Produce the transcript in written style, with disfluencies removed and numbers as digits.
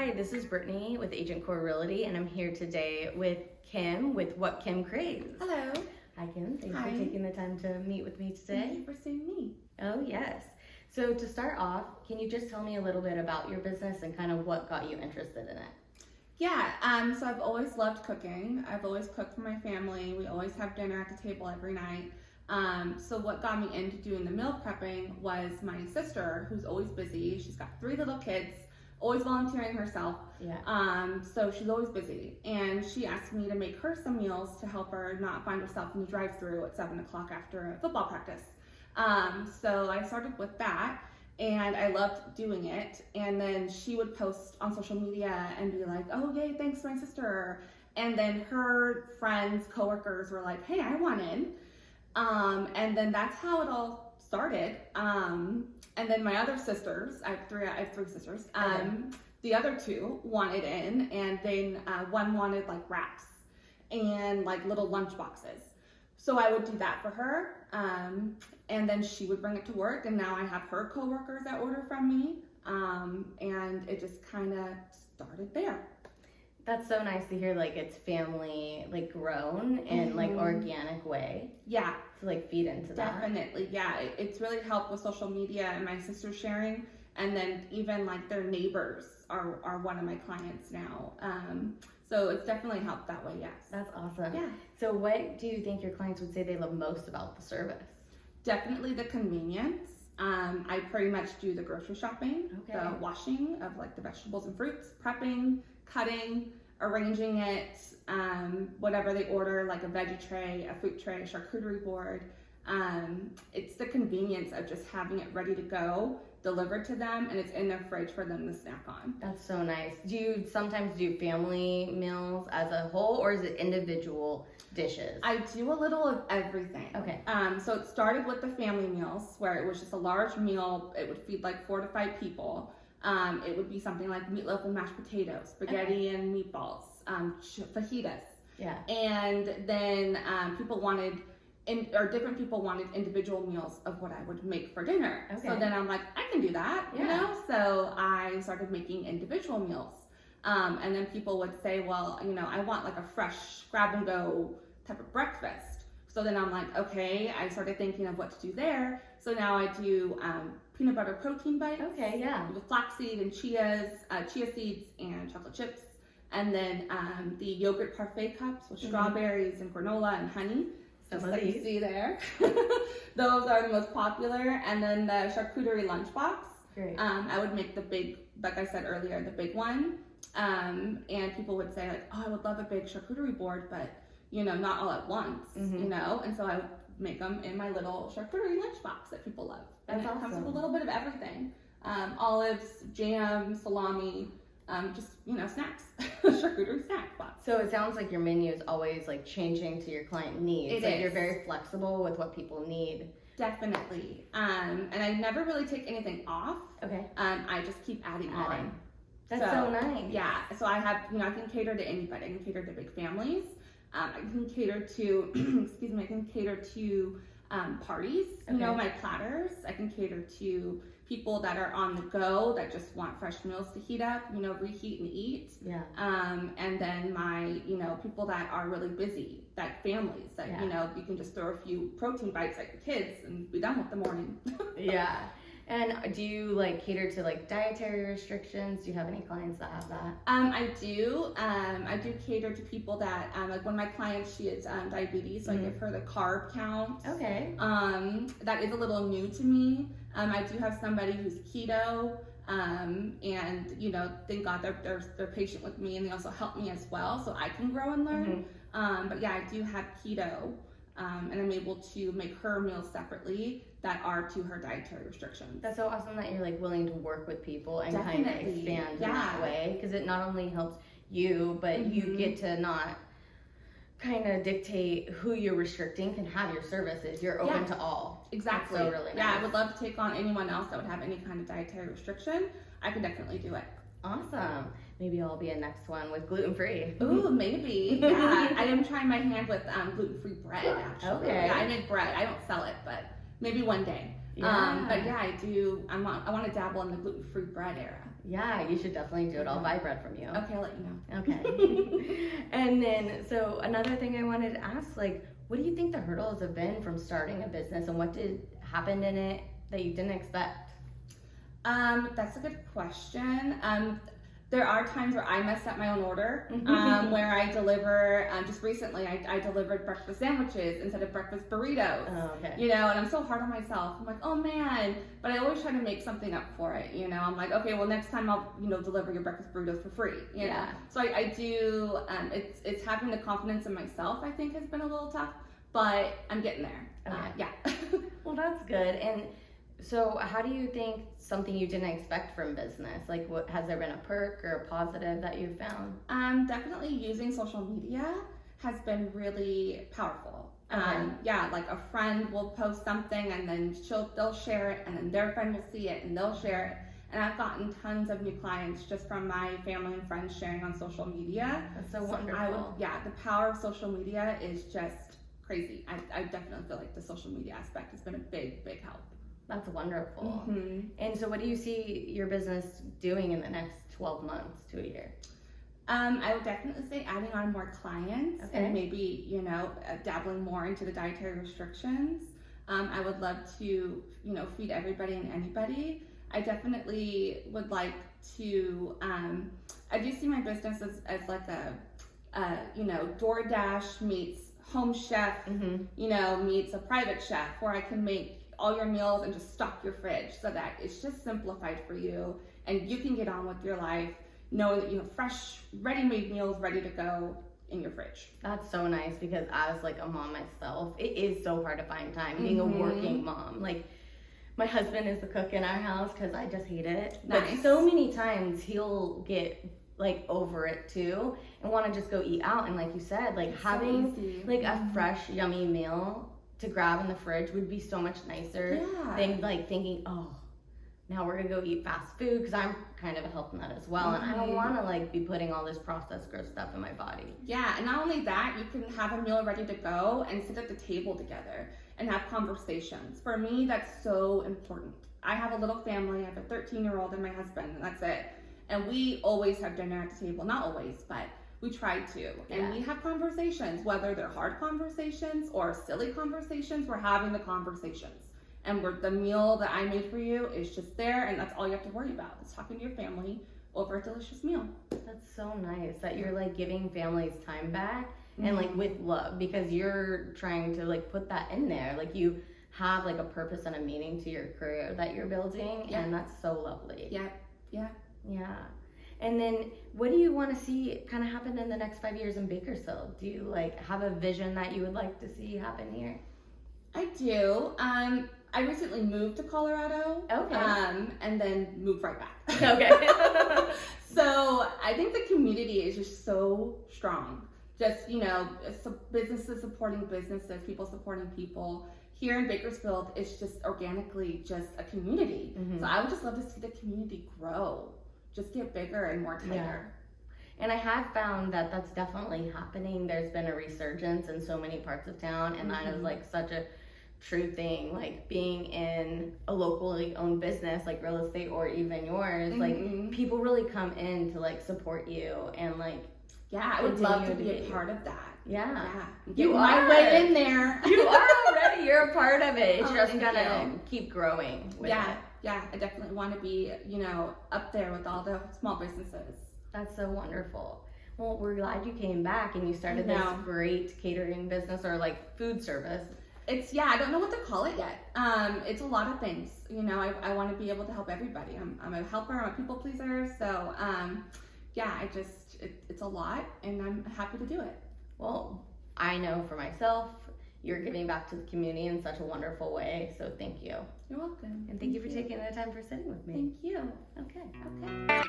Hi, this is Brittany with Agent Core Realty, and I'm here today with Kim with What Kim Craves. Hello. Hi, Kim. Thanks Hi. for taking the time to meet with me today. Thank you for seeing me. Oh, yes. So to start off, can you just tell me a little bit about your business and kind of what got you interested in it? Yeah, so I've always loved cooking. I've always cooked for my family. We always have dinner at the table every night. So what got me into doing the meal prepping was my sister, who's always busy. She's got 3 little kids, always volunteering herself. Yeah. So she's always busy. And she asked me to make her some meals to help her not find herself in the drive-thru at 7 o'clock after a football practice. So I started with that. And I loved doing it. And then she would post on social media and be like, oh, yay, thanks to my sister. And then her friends, coworkers were like, hey, I want in. And then that's how it all started. And then my other sisters, I have three sisters. The other 2 wanted in, and then one wanted like wraps and like little lunch boxes. So I would do that for her. And then she would bring it to work, and now I have her coworkers that order from me. And it just kind of started there. That's so nice to hear, like, it's family, like, grown in, like, organic way. Yeah. To, like, feed into that. Definitely, yeah. It's really helped with social media and my sister sharing. And then even, like, their neighbors are one of my clients now. So it's definitely helped that way, yes. That's awesome. Yeah. So what do you think your clients would say they love most about the service? Definitely the convenience. I pretty much do the grocery shopping, Okay. the washing of like the vegetables and fruits, prepping, cutting, arranging it, whatever they order, like a veggie tray, a fruit tray, a charcuterie board. It's the convenience of just having it ready to go, delivered to them, and it's in their fridge for them to snack on. That's so nice. Do you sometimes do family meals as a whole, or is it individual dishes? I do a little of everything. Okay. So it started with the family meals, where it was just a large meal. It would feed like 4 to 5 people. It would be something like meatloaf and mashed potatoes, spaghetti and meatballs, fajitas. Yeah. And then people wanted, different people wanted individual meals of what I would make for dinner. Okay. So then I'm like, I can do that, you know? So I started making individual meals. And then people would say, well, you know, I want like a fresh grab and go type of breakfast. So then I'm like, okay, I started thinking of what to do there. So now I do peanut butter protein bites. Okay, yeah. With flaxseed and chia seeds and chocolate chips. And then the yogurt parfait cups with strawberries and granola and honey. Just like you see there. Those are the most popular. And then the charcuterie lunchbox. Great. I would make the big, like I said earlier, the big one. And people would say like, oh, I would love a big charcuterie board, but you know, not all at once, you know? And so I would make them in my little charcuterie lunchbox that people love. And That's it comes awesome. with a little bit of everything. Olives, jam, salami, just, you know, snacks. Charcuterie snack box. So it sounds like your menu is always like changing to your client needs. It like is. You're very flexible with what people need. Definitely. And I never really take anything off. Okay. I just keep adding on. That's so nice. Yeah. So I have, you know, I can cater to anybody. I can cater to big families. I can cater to, excuse me, I can cater to parties, you know, my platters. I can cater to people that are on the go that just want fresh meals to heat up, you know, reheat and eat. Yeah. And then my, you know, people that are really busy, that families that, you know, you can just throw a few protein bites at your kids and be done with the morning. Yeah. And do you like cater to like dietary restrictions? Do you have any clients that have that? I do. I do cater to people that, like one of my clients, she has diabetes, so I give her the carb count. Okay. That is a little new to me. I do have somebody who's keto, and you know, thank God they're patient with me, and they also help me as well, so I can grow and learn. But yeah, I do have keto, and I'm able to make her meals separately that are to her dietary restrictions. That's so awesome that you're like willing to work with people and kind of Definitely. expand in that way, because it not only helps you, but you get to not kind of dictate who you're restricting can have your services. You're open to all. Exactly. That's so really nice. Yeah, I would love to take on anyone else that would have any kind of dietary restriction. I could definitely do it. Awesome. Maybe I'll be a next one with gluten-free. Ooh, maybe. Yeah, I am trying my hand with gluten-free bread, actually. Okay. Yeah, I make bread. I don't sell it, but maybe one day. Yeah. But yeah, I want to dabble in the gluten-free bread era. Yeah, you should definitely do it. I'll buy bread from you. Okay, I'll let you know. Okay. And then, so another thing I wanted to ask, like, what do you think the hurdles have been from starting a business, and what did happen in it that you didn't expect? That's a good question. There are times where I mess up my own order, where I deliver, just recently I delivered breakfast sandwiches instead of breakfast burritos, Oh, okay. you know, and I'm so hard on myself. I'm like, oh man, but I always try to make something up for it, you know. I'm like, okay, well next time I'll, you know, deliver your breakfast burritos for free, you know. So I do, it's having the confidence in myself, I think, has been a little tough, but I'm getting there. Okay. Yeah. Well, that's good. And so how do you think something you didn't expect from business, like what, has there been a perk or a positive that you've found? Definitely using social media has been really powerful. Yeah, like a friend will post something and then they'll share it, and then their friend will see it and they'll share it. And I've gotten tons of new clients just from my family and friends sharing on social media. That's so wonderful. The power of social media is just crazy. I definitely feel like the social media aspect has been a big, big help. That's wonderful. And so what do you see your business doing in the next 12 months to a year? I would definitely say adding on more clients and maybe, you know, dabbling more into the dietary restrictions. I would love to, you know, feed everybody and anybody. I definitely would like to, I do see my business as like a you know, DoorDash meets Home Chef, you know, meets a private chef, where I can make all your meals and just stock your fridge so that it's just simplified for you and you can get on with your life knowing that you have fresh, ready-made meals ready to go in your fridge. That's so nice, because as like a mom myself, it is so hard to find time being a working mom. Like, my husband is the cook in our house because I just hate it. But so many times he'll get like over it too and want to just go eat out. And like you said, like having like a fresh, yummy meal to grab in the fridge would be so much nicer than like thinking, oh, now we're gonna go eat fast food, because I'm kind of a health nut as well, and I don't want to like be putting all this processed gross stuff in my body. Yeah, and not only that, you can have a meal ready to go and sit at the table together and have conversations. For me, that's so important. I have a little family. I have a 13-year-old and my husband, and that's it. And we always have dinner at the table. Not always, but we try to. And we have conversations, whether they're hard conversations or silly conversations, we're having the conversations. And the meal that I made for you is just there, and that's all you have to worry about. It's talking to your family over a delicious meal. That's so nice that you're like giving families time back and like with love, because you're trying to like put that in there. Like, you have like a purpose and a meaning to your career that you're building, and that's so lovely. Yeah. And then what do you want to see kind of happen in the next 5 years in Bakersfield? Do you like have a vision that you would like to see happen here? I do. I recently moved to Colorado. And then moved right back. So I think the community is just so strong. Just, you know, businesses supporting businesses, people supporting people. Here in Bakersfield, it's just organically just a community. So I would just love to see the community grow, just get bigger and more tighter. And I have found that that's definitely happening. There's been a resurgence in so many parts of town, and that is like such a true thing. Like, being in a locally owned business like real estate or even yours, like people really come in to like support you and like I would love to be a part of that. You are my way in there. You are already. You're a part of it. It's just gonna keep growing with it. I definitely want to be, you know, up there with all the small businesses. That's so wonderful. Well, we're glad you came back and you started this great catering business, or like food service. It's, I don't know what to call it yet. It's a lot of things. You know, I want to be able to help everybody. I'm a helper, I'm a people pleaser. So, it's a lot, and I'm happy to do it. Well, I know for myself, you're giving back to the community in such a wonderful way. So thank you. You're welcome. And thank you for taking the time for sitting with me. Thank you. Okay.